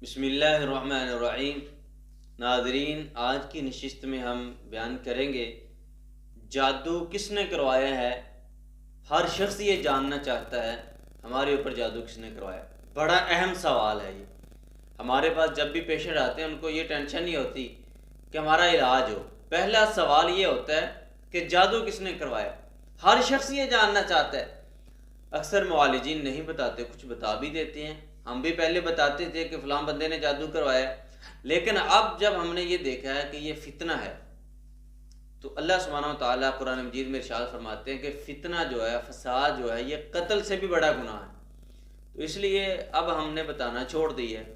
बिस्मिल्लाहिर्रहमानिर्रहीम। नाज़रीन, आज की नशिस्त में हम बयान करेंगे जादू किसने करवाया है। हर शख्स ये जानना चाहता है हमारे ऊपर जादू किसने करवाया। बड़ा अहम सवाल है ये। हमारे पास जब भी पेशेंट आते हैं उनको ये टेंशन नहीं होती कि हमारा इलाज हो। पहला सवाल ये होता है कि जादू किसने करवाया। हर शख्स ये जानना चाहता है। अक्सर मुआलिजीन नहीं बताते, कुछ बता भी देते हैं। हम भी पहले बताते थे कि फ़लाँ बंदे ने जादू करवाया, लेकिन अब जब हमने ये देखा है कि ये फितना है तो अल्लाह सुब्हानहू व तआला कुरान मजीद में इरशाद फरमाते हैं कि फितना जो है, फसाद जो है, ये कत्ल से भी बड़ा गुनाह है। तो इसलिए अब हमने बताना छोड़ दिया है।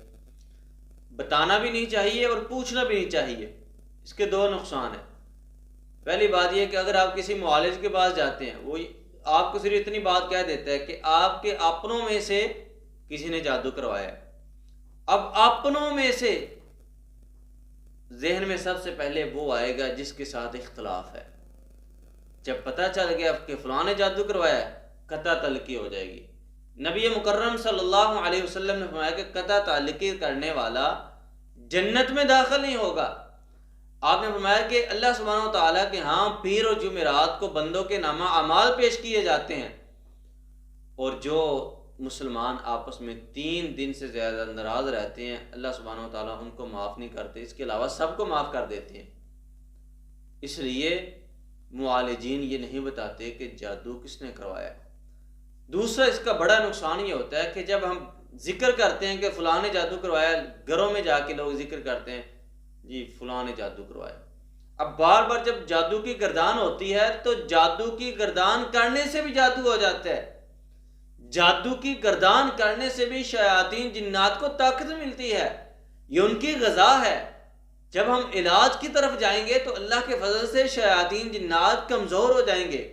बताना भी नहीं चाहिए और पूछना भी नहीं चाहिए। इसके दो नुकसान हैं। पहली बात यह कि अगर आप किसी मुआलिज के पास जाते हैं, वो आपको सिर्फ इतनी बात कह देता है कि आपके अपनों में से किसी ने जादू करवाया। अब अपनों में से जहन में सबसे पहले वो आएगा जिसके साथ इख्तलाफ है। जब पता चल गया कि फलां ने जादू करवाया, कता तलकी हो जाएगी। नबी मुकर्रम सल्लल्लाहु अलैहि वसल्लम ने फरमाया कि कता तलकी करने वाला जन्नत में दाखिल नहीं होगा। आपने फरमाया कि अल्लाह सुब्हानहू व तआला के यहाँ पीर और जुमेरात को बंदों के नामा अमाल पेश किए जाते हैं, और जो मुसलमान आपस में 3 दिन से ज़्यादा नाराज़ रहते हैं, अल्लाह सुब्हानहू व तआला उनको माफ़ नहीं करते, इसके अलावा सबको माफ़ कर देते हैं। इसलिए मुआलिजीन ये नहीं बताते कि जादू किसने करवाया। दूसरा, इसका बड़ा नुकसान ये होता है कि जब हम जिक्र करते हैं कि फ़लाँ ने जादू करवाया, घरों में जाके लोग जिक्र करते हैं, जी फ़लाँ ने जादू करवाया। अब बार बार जब जादू की गर्दान होती है तो जादू की गर्दान करने से भी जादू हो जाता है। जादू की गर्दान करने से भी शयातीन जिन्नात को ताकत मिलती है, ये उनकी ग़ज़ा है। जब हम इलाज की तरफ जाएंगे तो अल्लाह के फजल से शयातीन जिन्नात कमज़ोर हो जाएंगे।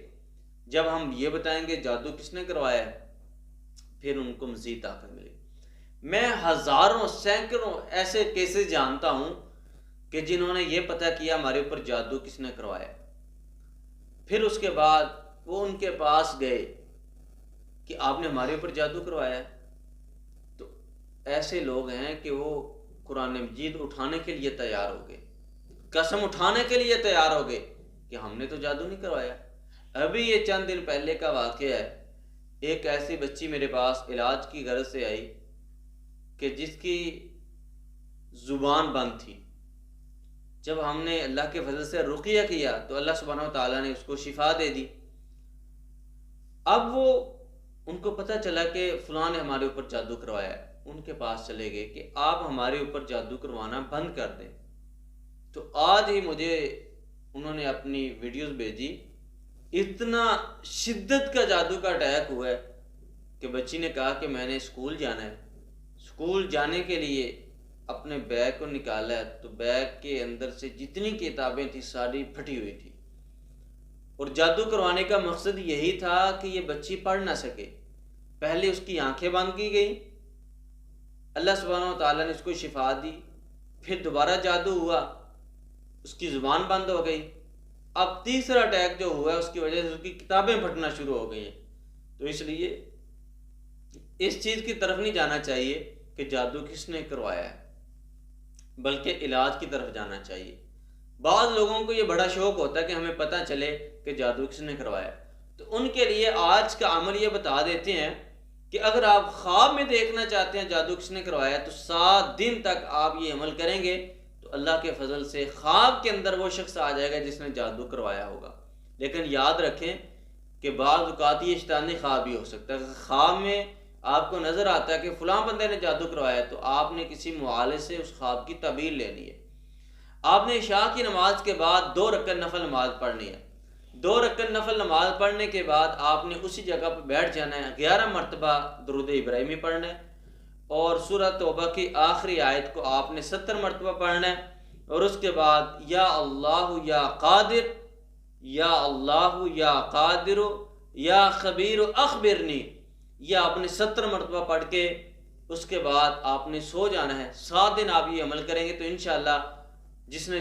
जब हम ये बताएंगे जादू किसने करवाया, फिर उनको मज़ीद ताकत मिलेगी। मैं हज़ारों सैकड़ों ऐसे केसेस जानता हूँ कि जिन्होंने ये पता किया हमारे ऊपर जादू किसने करवाया, फिर उसके बाद वो उनके पास गए कि आपने हमारे ऊपर जादू करवाया है। तो ऐसे लोग हैं कि वो कुरान मजीद उठाने के लिए तैयार हो गए, कसम उठाने के लिए तैयार हो गए कि हमने तो जादू नहीं करवाया। अभी ये चंद दिन पहले का वाक़या है। एक ऐसी बच्ची मेरे पास इलाज की गर्ज से आई कि जिसकी ज़ुबान बंद थी। जब हमने अल्लाह के फजल से रुक़िया किया तो अल्लाह सुब्हानहू व तआला ने उसको शिफा दे दी। अब वो उनको पता चला कि फ़लाँ ने हमारे ऊपर जादू करवाया। उनके पास चले गए कि आप हमारे ऊपर जादू करवाना बंद कर दें। तो आज ही मुझे उन्होंने अपनी वीडियोस भेजी। इतना शिद्दत का जादू का अटैक हुआ है कि बच्ची ने कहा कि मैंने स्कूल जाना है। स्कूल जाने के लिए अपने बैग को निकाला है तो बैग के अंदर से जितनी किताबें थी सारी फटी हुई थी, और जादू करवाने का मकसद यही था कि ये बच्ची पढ़ ना सके। पहले उसकी आंखें बंद की गई, अल्लाह सुब्हानहू व तआला ने उसको शिफा दी। फिर दोबारा जादू हुआ, उसकी ज़ुबान बंद हो गई। अब तीसरा अटैक जो हुआ है उसकी वजह से उसकी किताबें फटना शुरू हो गई हैं। तो इसलिए इस चीज़ की तरफ नहीं जाना चाहिए कि जादू किसने करवाया है, बल्कि इलाज की तरफ जाना चाहिए। बाद लोगों को ये बड़ा शौक होता है कि हमें पता चले कि जादू किसने करवाया, तो उनके लिए आज का अमल ये बता देते हैं कि अगर आप ख्वाब में देखना चाहते हैं जादू किसने करवाया तो 7 दिन तक आप ये अमल करेंगे तो अल्लाह के फजल से ख्वाब के अंदर वो शख्स आ जाएगा जिसने जादू करवाया होगा। लेकिन याद रखें कि बाज़ औक़ात ये शैतानी ख्वाब भी हो सकता है। ख्वाब में आपको नज़र आता है कि फ़लाँ बंदे ने जादू करवाया, तो आपने किसी मुआलिज से उस ख्वाब की तबीर लेनी है। आपने इशा की नमाज के बाद 2 रकअत नफल नमाज पढ़नी है। 2 रकअत नफल नमाज पढ़ने के बाद आपने उसी जगह पर बैठ जाना है, 11 मरतबा दुरूद इब्राहिमी पढ़ना है, और सूरह तौबा की आखिरी आयत को आपने 70 मरतबा पढ़ना है। और उसके बाद या अल्लाह या कादिर, या अल्लाह या कादिर, या खबीर अखबिरनी, यह आपने 70 मरतबा पढ़ के उसके बाद आपने सो जाना है। 7 दिन आप ये अमल करेंगे तो इंशाअल्लाह जिसने